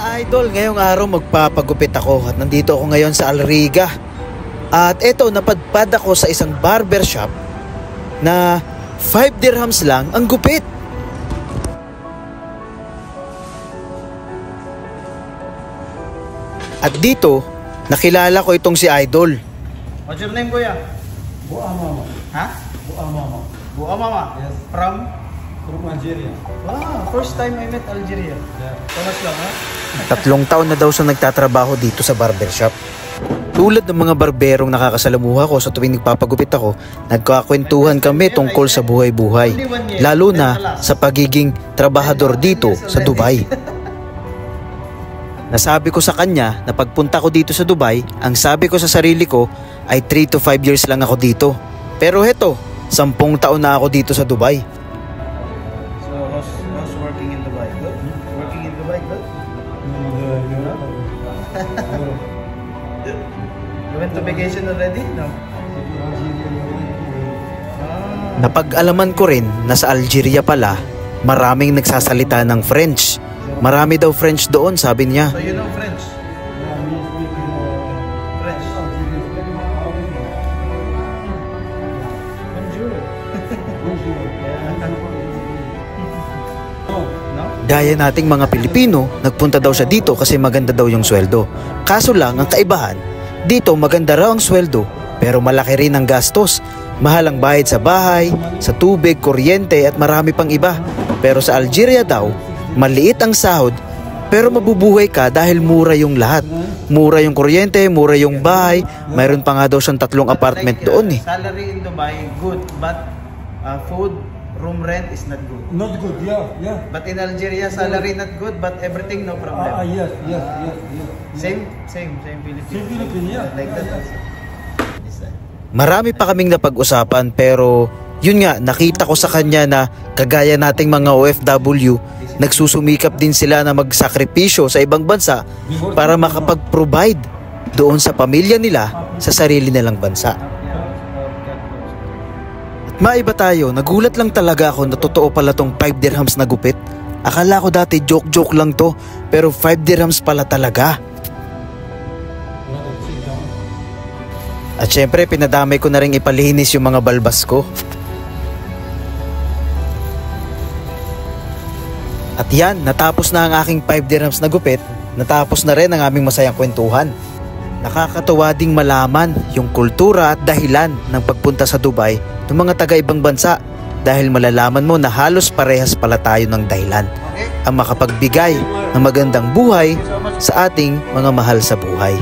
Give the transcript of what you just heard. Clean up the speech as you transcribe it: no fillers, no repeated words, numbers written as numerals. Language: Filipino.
Idol, ngayong araw magpapagupit ako at nandito ako ngayon sa Alriga. At eto, napadpad ako sa isang barbershop na 5 dirhams lang ang gupit. At dito, nakilala ko itong si Idol. What's your name, kuya? Bua Mama. Ha? Bua Mama. Bua Mama? Yes. From Algeria. Ah, first time I met Algeria. Yeah. Tamas lang, ha? 3 taon na daw siya nagtatrabaho dito sa barbershop. Tulad ng mga barberong nakakasalamuha ko sa tuwing nagpapagupit ako, nagkakwentuhan kami tungkol sa buhay-buhay, lalo na sa pagiging trabahador dito sa Dubai. Nasabi ko sa kanya na pagpunta ko dito sa Dubai, ang sabi ko sa sarili ko ay 3 to 5 years lang ako dito. Pero heto, 10 taon na ako dito sa Dubai. So, how's working in Dubai? Good? Working in Dubai, good? You went to vacation already? No? Napag-alaman ko rin na sa Algeria pala, maraming nagsasalita ng French. Marami daw French doon, sabi niya. So you know French? French. Bonjour. No? Gaya nating mga Pilipino, nagpunta daw siya dito kasi maganda daw yung sweldo. Kaso lang, ang kaibahan, dito maganda raw ang sweldo, pero malaki rin ang gastos. Mahal ang bayad sa bahay, sa tubig, kuryente at marami pang iba. Pero sa Algeria daw, maliit ang sahod, pero mabubuhay ka dahil mura yung lahat. Mura yung kuryente, mura yung bahay. Mayroon pa nga daw siyang 3 apartment doon eh. Salary in Dubai, good. But food, room rent is not good. Not good, yeah. But in Algeria, salary not good, but everything no problem. Yes. Same Philippines. Same Philippines, yeah. Like that also. Marami pa kaming napag-usapan, pero yun nga, nakita ko sa kanya na kagaya nating mga OFW, nagsusumikap din sila na magsakripisyo sa ibang bansa para makapag-provide doon sa pamilya nila sa sarili nilang bansa. At maiba tayo, nagulat lang talaga ako na totoo pala tong 5 dirhams na gupit. Akala ko dati joke lang to, pero 5 dirhams pala talaga. At syempre, pinadamay ko na rin ipalinis yung mga balbas ko. At yan, natapos na ang aking 5 dirhams na gupit, natapos na rin ang aming masayang kwentuhan. Nakakatuwa ding malaman yung kultura at dahilan ng pagpunta sa Dubai ng mga taga-ibang bansa dahil malalaman mo na halos parehas pala tayo ng dahilan ang makapagbigay ng magandang buhay sa ating mga mahal sa buhay.